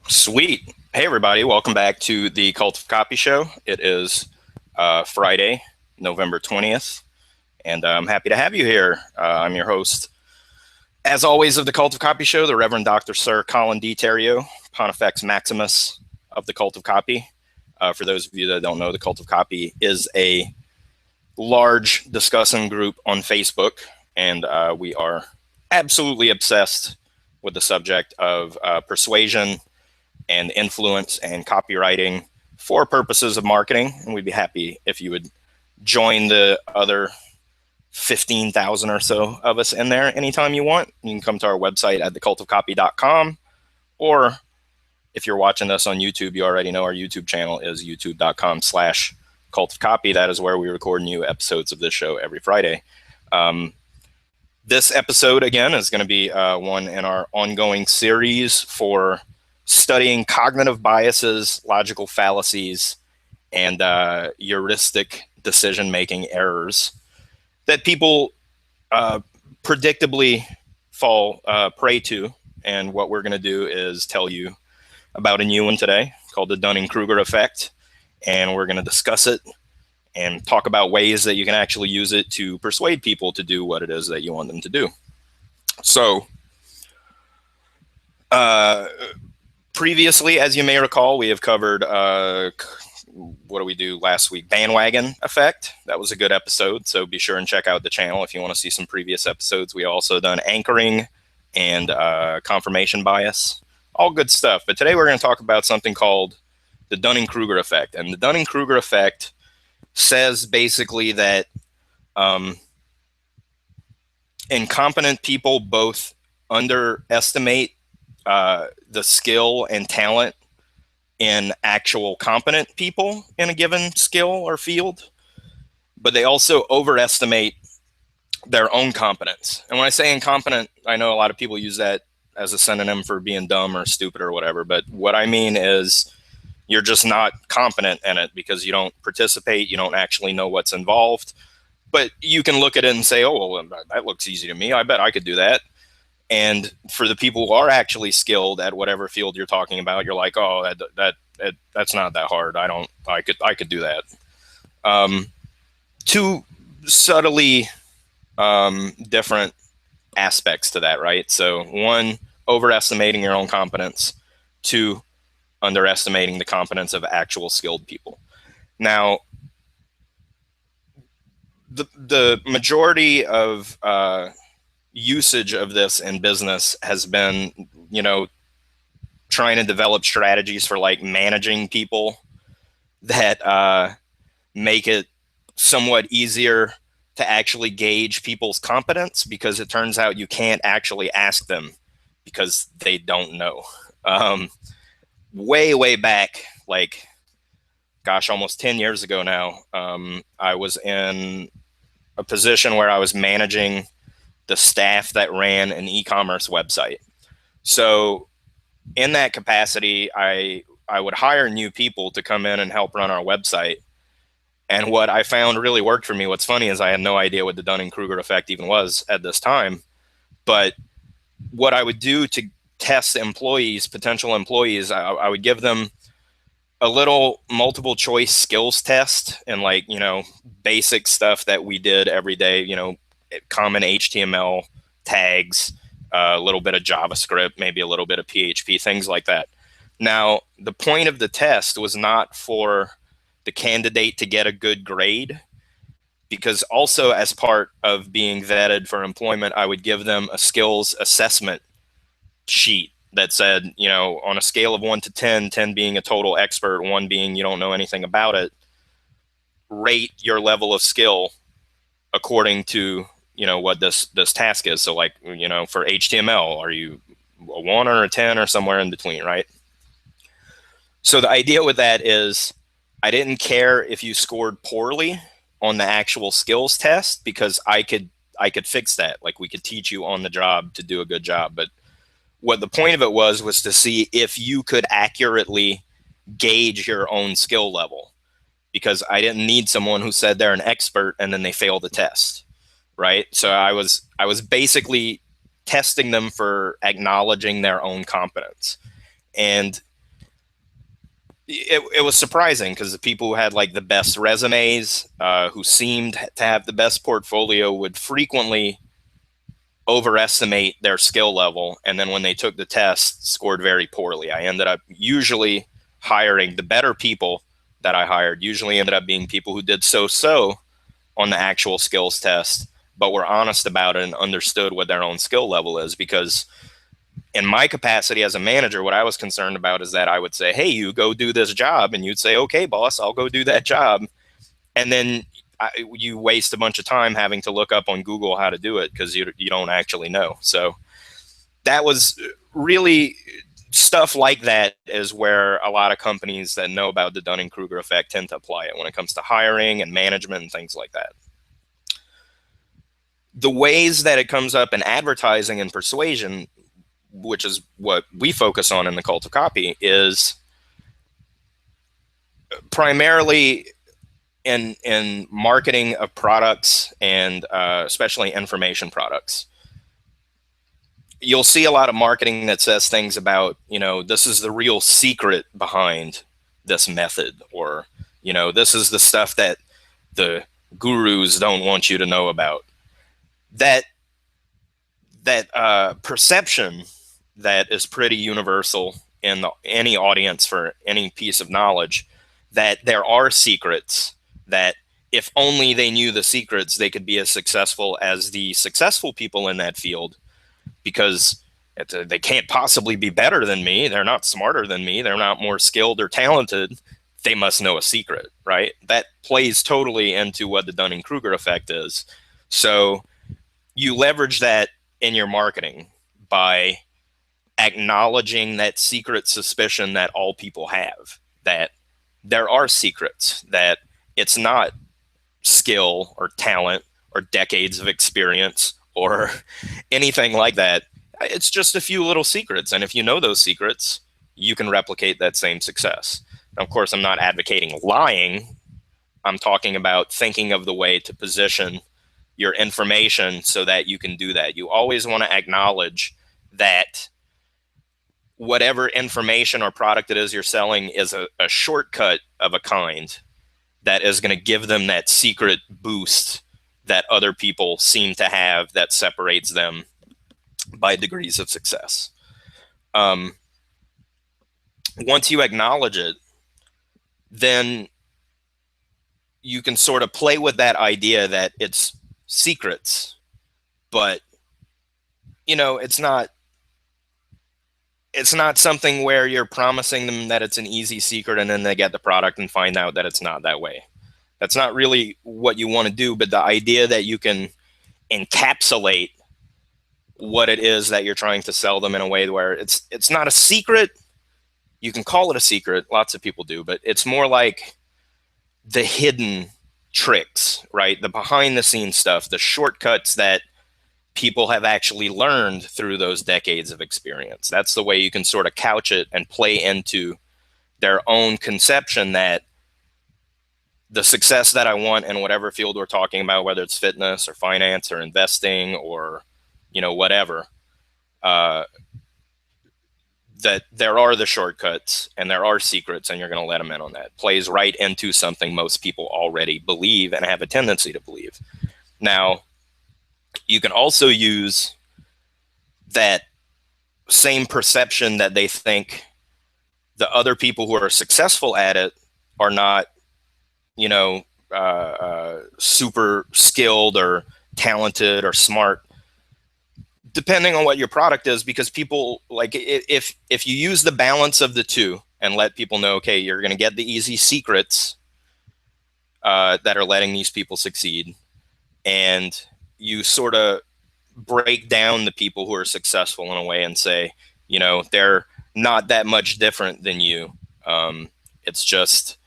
Sweet. Hey, everybody. Welcome back to the Cult of Copy Show. It is Friday, November 20th, and I'm happy to have you here. I'm your host, as always, of the Cult of Copy Show, the Reverend Dr. Sir Colin D. Terrio, Pontifex Maximus of the Cult of Copy. For those of you that don't know, the Cult of Copy is a large discussing group on Facebook, and we are absolutely obsessed with the subject of persuasion and influence and copywriting for purposes of marketing. And we'd be happy if you would join the other 15,000 or so of us in there anytime you want. You can come to our website at thecultofcopy.com, or if you're watching this on YouTube, you already know our YouTube channel is youtube.com/cultofcopy. That is where we record new episodes of this show every Friday. This episode, again, is going to be one in our ongoing series for studying cognitive biases, logical fallacies, and heuristic decision-making errors that people predictably fall prey to. And what we're going to do is tell you about a new one today called the Dunning-Kruger effect. And we're going to discuss it and talk about ways that you can actually use it to persuade people to do what it is that you want them to do. So, previously, as you may recall, we have covered, what did we do last week? Bandwagon effect. That was a good episode, so be sure and check out the channel if you want to see some previous episodes. We also done anchoring and confirmation bias. All good stuff. But today we're going to talk about something called the Dunning-Kruger effect. And the Dunning-Kruger effect says basically that incompetent people both underestimate the skill and talent in actual competent people in a given skill or field, but they also overestimate their own competence. And when I say incompetent, I know a lot of people use that as a synonym for being dumb or stupid or whatever, but what I mean is you're just not competent in it because you don't participate, you don't actually know what's involved, but you can look at it and say, oh, well, that looks easy to me. I bet I could do that. And for the people who are actually skilled at whatever field you're talking about, you're like, oh, that's not that hard. I could do that. Two subtly different aspects to that, right? So one, overestimating your own competence. Two, underestimating the competence of actual skilled people. Now, the majority of usage of this in business has been, trying to develop strategies for like managing people that make it somewhat easier to actually gauge people's competence, because it turns out you can't actually ask them because they don't know. Way back, like, gosh, almost 10 years ago now, I was in a position where I was managing the staff that ran an e-commerce website. So in that capacity, I would hire new people to come in and help run our website. And what I found really worked for me, what's funny is I had no idea what the Dunning-Kruger effect even was at this time. But what I would do to test employees, potential employees, I would give them a little multiple choice skills test and basic stuff that we did every day, common HTML tags, a little bit of JavaScript, maybe a little bit of PHP, things like that. Now, the point of the test was not for the candidate to get a good grade, because also as part of being vetted for employment, I would give them a skills assessment sheet that said, on a scale of 1 to 10, 10 being a total expert, 1 being you don't know anything about it, rate your level of skill according to what this task is. So like, for HTML, are you a 1 or a 10 or somewhere in between, right? So the idea with that is I didn't care if you scored poorly on the actual skills test, because I could fix that. Like, we could teach you on the job to do a good job. But what the point of it was to see if you could accurately gauge your own skill level, because I didn't need someone who said they're an expert and then they fail the test. Right. So I was basically testing them for acknowledging their own competence. And it was surprising because the people who had like the best resumes, who seemed to have the best portfolio, would frequently overestimate their skill level, and then when they took the test, scored very poorly. I ended up usually hiring the better people that I hired. Usually ended up being people who did so on the actual skills test, but were honest about it and understood what their own skill level is. Because in my capacity as a manager, what I was concerned about is that I would say, hey, you go do this job. And you'd say, okay, boss, I'll go do that job. And then you waste a bunch of time having to look up on Google how to do it because you don't actually know. So that was really stuff like that is where a lot of companies that know about the Dunning-Kruger effect tend to apply it when it comes to hiring and management and things like that. The ways that it comes up in advertising and persuasion, which is what we focus on in the Cult of Copy, is primarily in marketing of products and especially information products. You'll see a lot of marketing that says things about, this is the real secret behind this method, or, this is the stuff that the gurus don't want you to know about. That perception that is pretty universal in any audience for any piece of knowledge, that there are secrets, that if only they knew the secrets, they could be as successful as the successful people in that field, because they can't possibly be better than me. They're not smarter than me. They're not more skilled or talented. They must know a secret, right? That plays totally into what the Dunning-Kruger effect is. So you leverage that in your marketing by acknowledging that secret suspicion that all people have, that there are secrets, that it's not skill or talent or decades of experience or anything like that. It's just a few little secrets. And if you know those secrets, you can replicate that same success. Now, of course, I'm not advocating lying. I'm talking about thinking of the way to position your information so that you can do that. You always want to acknowledge that whatever information or product it is you're selling is a shortcut of a kind that is going to give them that secret boost that other people seem to have that separates them by degrees of success. Once you acknowledge it, then you can sort of play with that idea that it's secrets, but it's not something where you're promising them that it's an easy secret and then they get the product and find out that it's not that way. That's not really what you want to do, but the idea that you can encapsulate what it is that you're trying to sell them in a way where it's not a secret. You can call it a secret. Lots of people do, but it's more like the hidden tricks, right? The behind the scenes stuff, the shortcuts that people have actually learned through those decades of experience. That's the way you can sort of couch it and play into their own conception that the success that I want in whatever field we're talking about, whether it's fitness or finance or investing or, whatever, that there are the shortcuts and there are secrets, and you're going to let them in on that. Plays right into something most people already believe and have a tendency to believe. Now, you can also use that same perception that they think the other people who are successful at it are not, super skilled or talented or smart, depending on what your product is, because people, like, if you use the balance of the two and let people know, okay, you're going to get the easy secrets that are letting these people succeed, and you sort of break down the people who are successful in a way and say, they're not that much different than you. It's just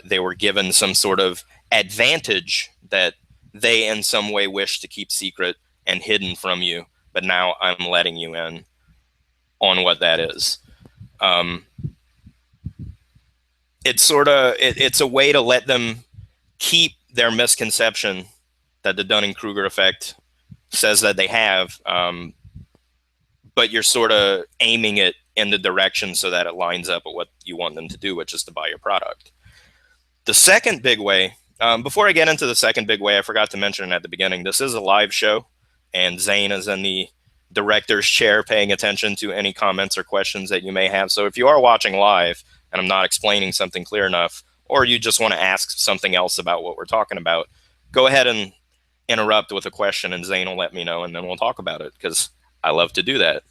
they were given some sort of advantage that they in some way wish to keep secret and hidden from you, but now I'm letting you in on what that is. It's sort of, it's a way to let them keep their misconception that the Dunning-Kruger effect says that they have, but you're sort of aiming it in the direction so that it lines up with what you want them to do, which is to buy your product. The second big way, before I get into the second big way, I forgot to mention at the beginning, this is a live show, and Zane is in the director's chair paying attention to any comments or questions that you may have. So if you are watching live and I'm not explaining something clear enough, or you just want to ask something else about what we're talking about, go ahead and interrupt with a question and Zane will let me know, and then we'll talk about it, because I love to do that.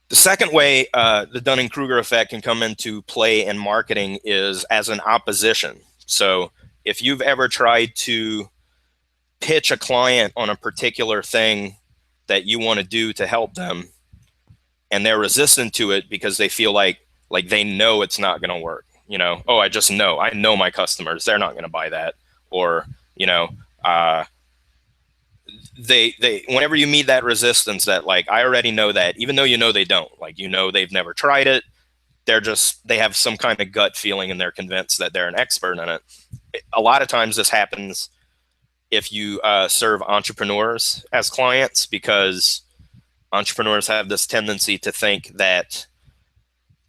The second way the Dunning-Kruger effect can come into play in marketing is as an opposition. So if you've ever tried to pitch a client on a particular thing that you want to do to help them, and they're resistant to it because they feel like they know it's not going to work. Oh, I know my customers, they're not going to buy that. Or, they whenever you meet that resistance that I already know that, even though they don't, they've never tried it, they have some kind of gut feeling and they're convinced that they're an expert in it. A lot of times this happens if you serve entrepreneurs as clients, because entrepreneurs have this tendency to think that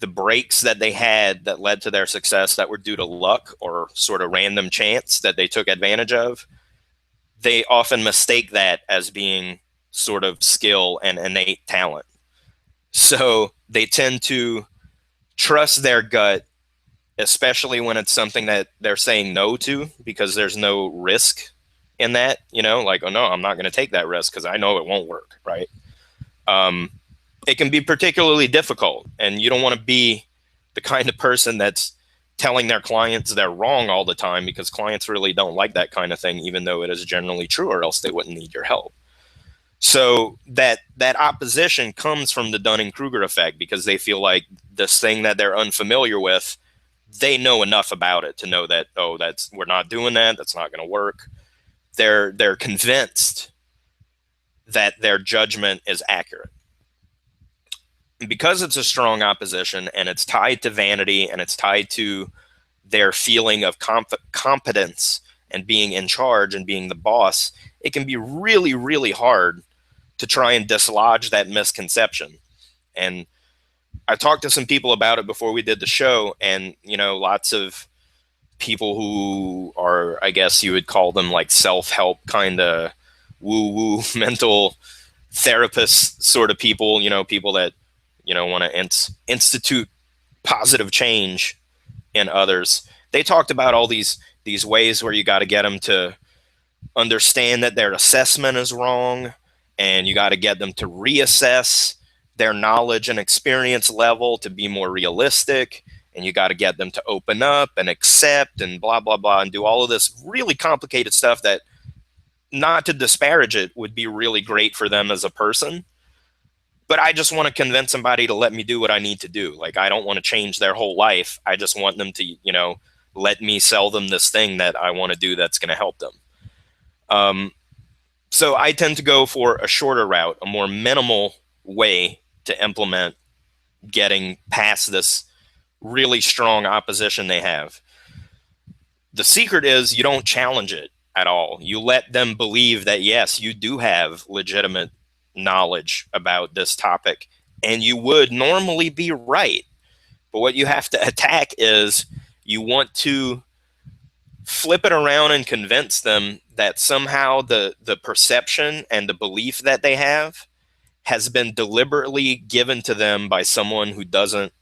the breaks that they had that led to their success that were due to luck or sort of random chance that they took advantage of, they often mistake that as being sort of skill and innate talent. So they tend to trust their gut, especially when it's something that they're saying no to, because there's no risk in that, oh no, I'm not going to take that risk because I know it won't work, right? It can be particularly difficult, and you don't want to be the kind of person that's telling their clients they're wrong all the time, because clients really don't like that kind of thing, even though it is generally true, or else they wouldn't need your help. So that opposition comes from the Dunning-Kruger effect, because they feel like this thing that they're unfamiliar with, they know enough about it to know that, we're not doing that, that's not going to work. They're convinced that their judgment is accurate. Because it's a strong opposition, and it's tied to vanity, and it's tied to their feeling of competence and being in charge and being the boss, it can be really, really hard to try and dislodge that misconception. And I talked to some people about it before we did the show, and lots of people who are, I guess you would call them self-help kind of woo-woo mental therapists sort of people, people that want to institute positive change in others. They talked about all these ways where you got to get them to understand that their assessment is wrong, and you got to get them to reassess their knowledge and experience level to be more realistic, and you got to get them to open up and accept and blah, blah, blah, and do all of this really complicated stuff that, not to disparage it, would be really great for them as a person. But I just want to convince somebody to let me do what I need to do. I don't want to change their whole life. I just want them to, let me sell them this thing that I want to do that's going to help them. So I tend to go for a shorter route, a more minimal way to implement getting past this really strong opposition they have. The secret is you don't challenge it at all. You let them believe that, yes, you do have legitimate knowledge about this topic, and you would normally be right. But what you have to attack is you want to flip it around and convince them that somehow the perception and the belief that they have has been deliberately given to them by someone who doesn't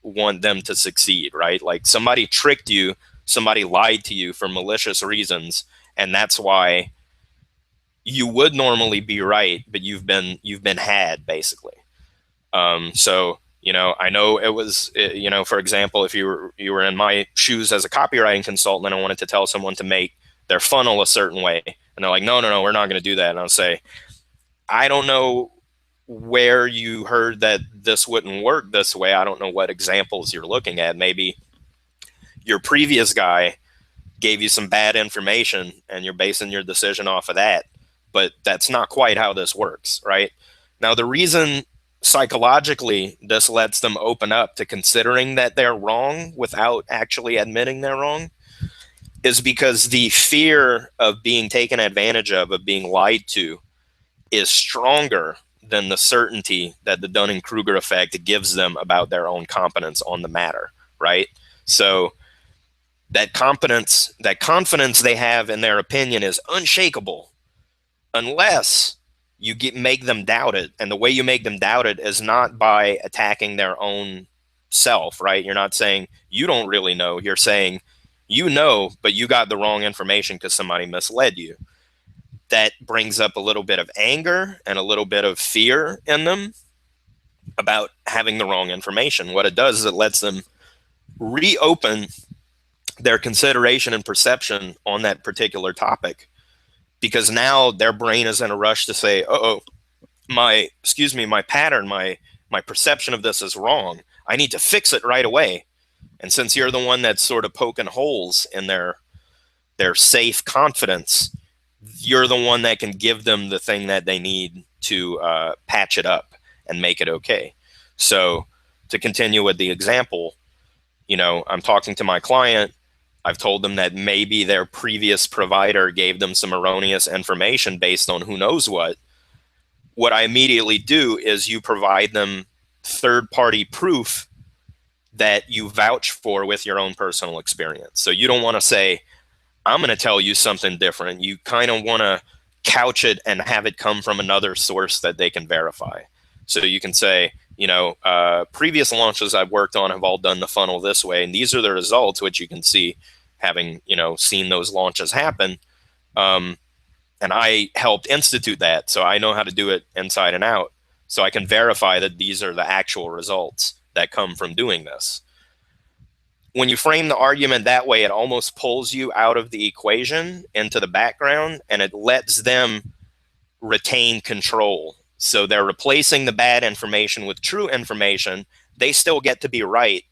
want them to succeed, right? Somebody tricked you, somebody lied to you for malicious reasons, and that's why you would normally be right, but you've been had, basically. So I know it was, for example, if you were in my shoes as a copywriting consultant and I wanted to tell someone to make their funnel a certain way, and they're like, no, we're not going to do that. And I'll say, I don't know where you heard that this wouldn't work this way. I don't know what examples you're looking at. Maybe your previous guy gave you some bad information and you're basing your decision off of that. But that's not quite how this works, right? Now, the reason psychologically this lets them open up to considering that they're wrong without actually admitting they're wrong is because the fear of being taken advantage of being lied to, is stronger than the certainty that the Dunning-Kruger effect gives them about their own competence on the matter, right? So that confidence they have in their opinion is unshakable unless make them doubt it. And the way you make them doubt it is not by attacking their own self, right? You're not saying you don't really know. You're saying you know, but you got the wrong information because somebody misled you. That brings up a little bit of anger and a little bit of fear in them about having the wrong information. What it does is it lets them reopen their consideration and perception on that particular topic, because now their brain is in a rush to say, oh, my pattern, my perception of this is wrong. I need to fix it right away. And since you're the one that's sort of poking holes in their safe confidence, you're the one that can give them the thing that they need to patch it up and make it okay. So to continue with the example, I'm talking to my client. I've told them that maybe their previous provider gave them some erroneous information based on who knows what. What I immediately do is you provide them third-party proof that you vouch for with your own personal experience. So you don't want to say, I'm going to tell you something different. You kind of want to couch it and have it come from another source that they can verify. So you can say, previous launches I've worked on have all done the funnel this way, and these are the results, which you can see having, seen those launches happen. And I helped institute that, so I know how to do it inside and out. So I can verify that these are the actual results that come from doing this. When you frame the argument that way, it almost pulls you out of the equation into the background, and it lets them retain control. So they're replacing the bad information with true information. They still get to be right,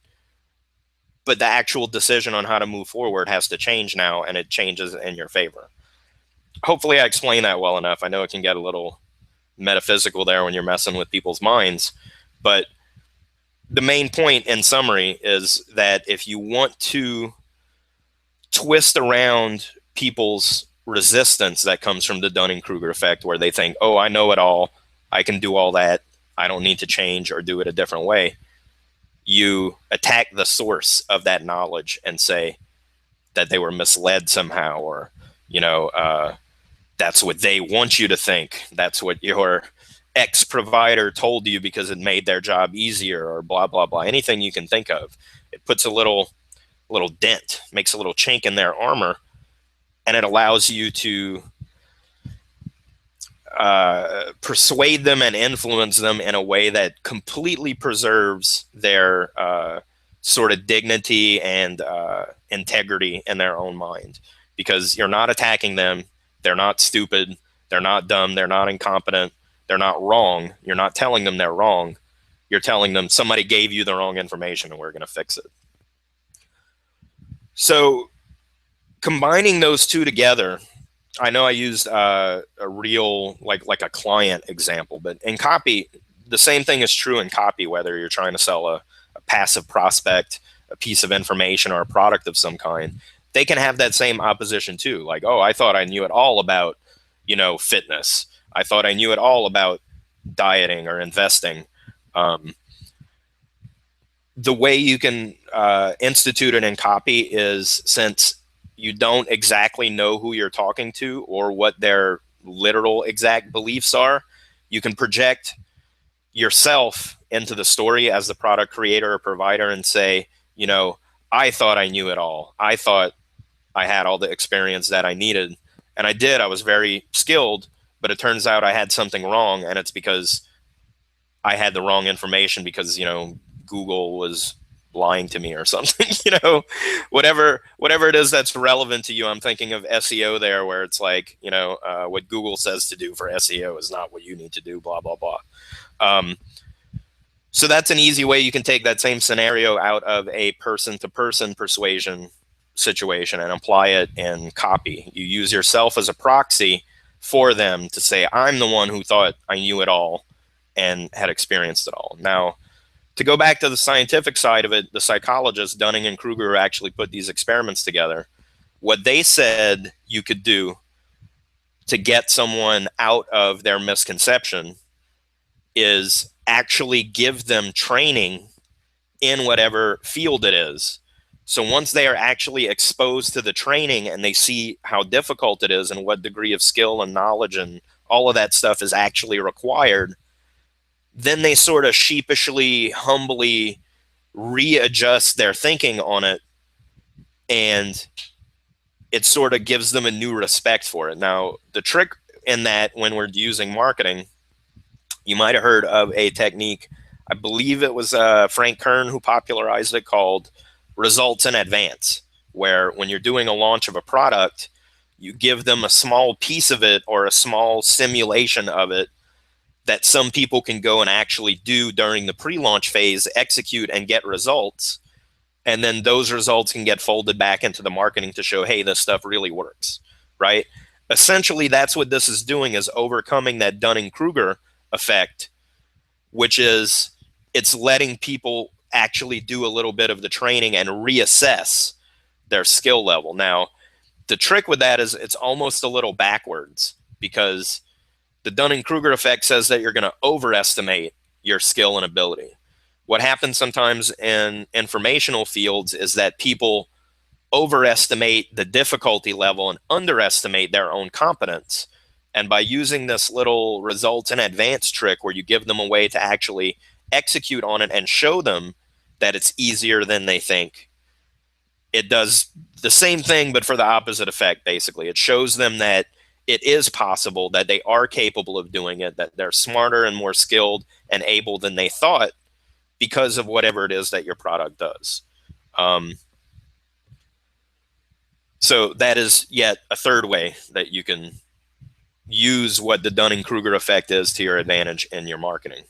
but the actual decision on how to move forward has to change now, and it changes in your favor. Hopefully I explained that well enough. I know it can get a little metaphysical there when you're messing with people's minds, but the main point in summary is that if you want to twist around people's resistance that comes from the Dunning-Kruger effect, where they think, oh, I know it all, I can do all that, I don't need to change or do it a different way, you attack the source of that knowledge and say that they were misled somehow, or that's what they want you to think, that's what your X provider told you because it made their job easier, or blah blah blah, anything you can think of. It puts a little dent, makes a little chink in their armor, and it allows you to persuade them and influence them in a way that completely preserves their sort of dignity and integrity in their own mind, because you're not attacking them. They're not stupid, they're not dumb, they're not incompetent, they're not wrong. You're not telling them they're wrong. You're telling them somebody gave you the wrong information and we're going to fix it. So combining those two together, I know I used a real, like a client example, but in copy, the same thing is true in copy, whether you're trying to sell a passive prospect, a piece of information, or a product of some kind. They can have that same opposition too. Like, oh, I thought I knew it all about, fitness. I thought I knew it all about dieting or investing. The way you can institute it in copy is, since you don't exactly know who you're talking to or what their literal exact beliefs are, you can project yourself into the story as the product creator or provider and say, I thought I knew it all. I thought I had all the experience that I needed. And I did. I was very skilled, but it turns out I had something wrong. And it's because I had the wrong information because, Google was lying to me or something, whatever it is that's relevant to you. I'm thinking of SEO there, where it's like, what Google says to do for SEO is not what you need to do, blah, blah, blah. So that's an easy way you can take that same scenario out of a person-to-person persuasion situation and apply it in copy. You use yourself as a proxy for them to say, I'm the one who thought I knew it all and had experienced it all. Now, to go back to the scientific side of it, the psychologists, Dunning and Kruger, actually put these experiments together. What they said you could do to get someone out of their misconception is actually give them training in whatever field it is. So once they are actually exposed to the training and they see how difficult it is and what degree of skill and knowledge and all of that stuff is actually required, then they sort of sheepishly, humbly readjust their thinking on it, and it sort of gives them a new respect for it. Now, the trick in that, when we're using marketing, you might have heard of a technique. I believe it was Frank Kern who popularized it, called results in advance, where when you're doing a launch of a product, you give them a small piece of it or a small simulation of it that some people can go and actually do during the pre-launch phase, execute and get results. And then those results can get folded back into the marketing to show, hey, this stuff really works, right? Essentially, that's what this is doing, is overcoming that Dunning-Kruger effect, which is it's letting people actually do a little bit of the training and reassess their skill level. Now, the trick with that is it's almost a little backwards, because the Dunning-Kruger effect says that you're going to overestimate your skill and ability. What happens sometimes in informational fields is that people overestimate the difficulty level and underestimate their own competence. And by using this little results in advance trick, where you give them a way to actually execute on it and show them that it's easier than they think, it does the same thing, but for the opposite effect, basically. It shows them that it is possible, that they are capable of doing it, that they're smarter and more skilled and able than they thought because of whatever it is that your product does. So that is yet a third way that you can use what the Dunning-Kruger effect is to your advantage in your marketing.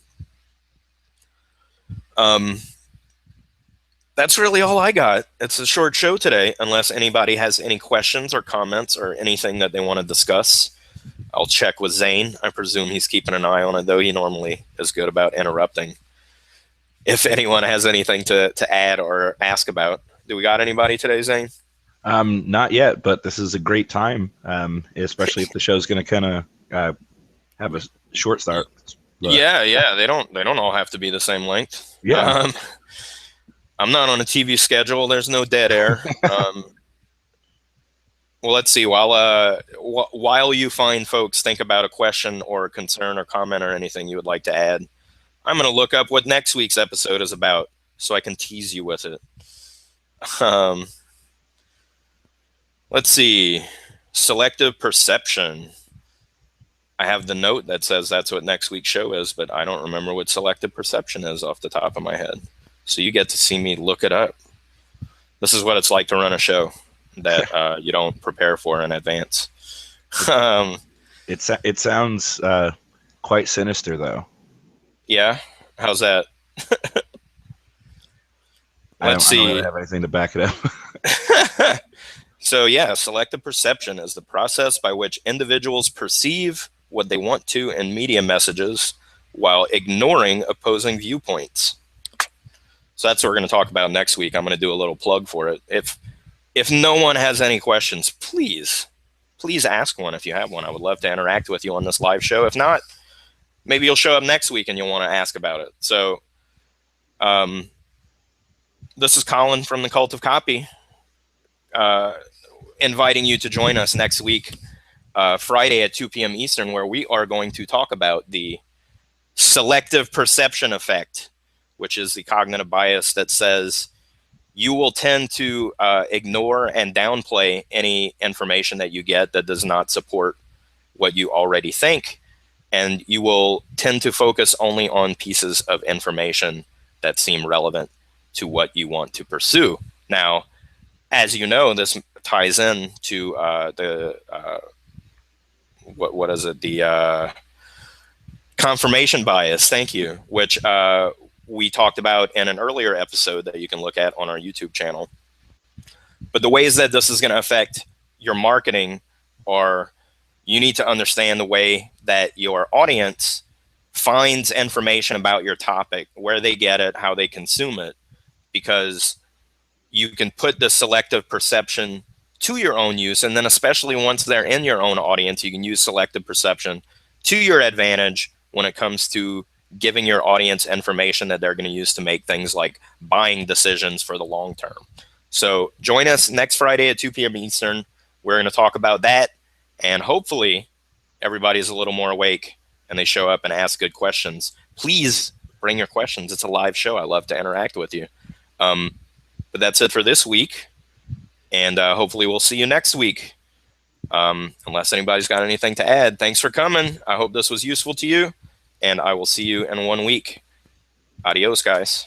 That's really all I got. It's a short show today, unless anybody has any questions or comments or anything that they want to discuss. I'll check with Zane. I presume he's keeping an eye on it, though he normally is good about interrupting. If anyone has anything to add or ask about. Do we got anybody today, Zane? Not yet, but this is a great time, especially if the show's going to kind of have a short start. But, yeah, they don't all have to be the same length. Yeah. I'm not on a TV schedule. There's no dead air. Well, let's see. While you find folks, think about a question or a concern or comment or anything you would like to add, I'm going to look up what next week's episode is about so I can tease you with it. Let's see. Selective perception. I have the note that says that's what next week's show is, but I don't remember what selective perception is off the top of my head. So you get to see me look it up. This is what it's like to run a show that you don't prepare for in advance. It sounds quite sinister, though. Yeah? How's that? Let's see. I don't really have anything to back it up. So yeah, selective perception is the process by which individuals perceive what they want to in media messages while ignoring opposing viewpoints. So that's what we're going to talk about next week. I'm going to do a little plug for it. If no one has any questions, please ask one if you have one. I would love to interact with you on this live show. If not, maybe you'll show up next week and you'll want to ask about it. So this is Colin from the Cult of Copy, inviting you to join us next week, Friday at 2 p.m. Eastern, where we are going to talk about the selective perception effect, which is the cognitive bias that says you will tend to ignore and downplay any information that you get that does not support what you already think. And you will tend to focus only on pieces of information that seem relevant to what you want to pursue. Now, as you know, this ties in to what is it? The confirmation bias. Thank you, which we talked about in an earlier episode that you can look at on our YouTube channel. But the ways that this is going to affect your marketing are, you need to understand the way that your audience finds information about your topic, where they get it, how they consume it, because you can put the selective perception to your own use. And then especially once they're in your own audience, you can use selective perception to your advantage when it comes to giving your audience information that they're going to use to make things like buying decisions for the long term. So join us next Friday at 2 p.m. Eastern. We're going to talk about that, and hopefully everybody's a little more awake and they show up and ask good questions. Please bring your questions. It's a live show. I love to interact with you. But that's it for this week, and hopefully we'll see you next week. Unless anybody's got anything to add. Thanks for coming. I hope this was useful to you, and I will see you in 1 week. Adios, guys.